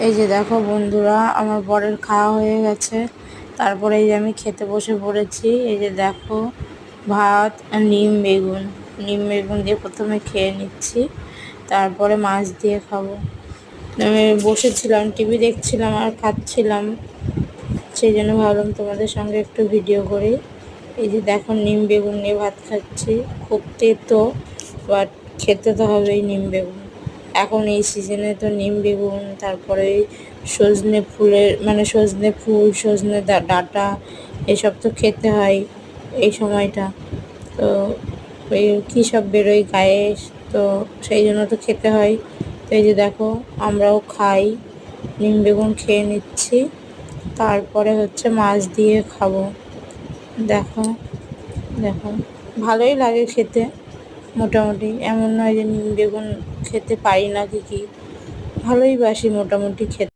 এই যে দেখো বন্ধুরা, আমার বরের খাওয়া হয়ে গেছে। তারপরে এই যে আমি খেতে বসে পড়েছি। এই যে দেখো, ভাত আর নিম বেগুন দিয়ে প্রথমে খেয়ে নিচ্ছি, তারপরে মাছ দিয়ে খাবো। আমি বসেছিলাম, টিভি দেখছিলাম আর খাচ্ছিলাম, সেই জন্য ভাবলাম তোমাদের সঙ্গে একটু ভিডিও করি। এই যে দেখো, নিম বেগুন নিয়ে ভাত খাচ্ছি। খুব তেতো, বাট খেতে তো হবেই নিম বেগুন। এখন এই সিজনে তো নিম বেগুন, তারপরে সজনে ফুলের মানে সজনে ফুল, সজনে ডাঁটা, এসব তো খেতে হয় এই সময়টা। তো ওই কী সব বেরোয় গায়ে, তো সেই জন্য তো খেতে হয়। তো এই যে দেখো, আমরাও খাই, নিম বেগুন খেয়ে নিচ্ছি, তারপরে হচ্ছে মাছ দিয়ে খাবো। দেখো দেখো, ভালোই লাগে খেতে মোটামুটি, এমন নয় যে নিম বেগুন খেতে পারি না কি, ভালোই বাসি মোটামুটি খেতে।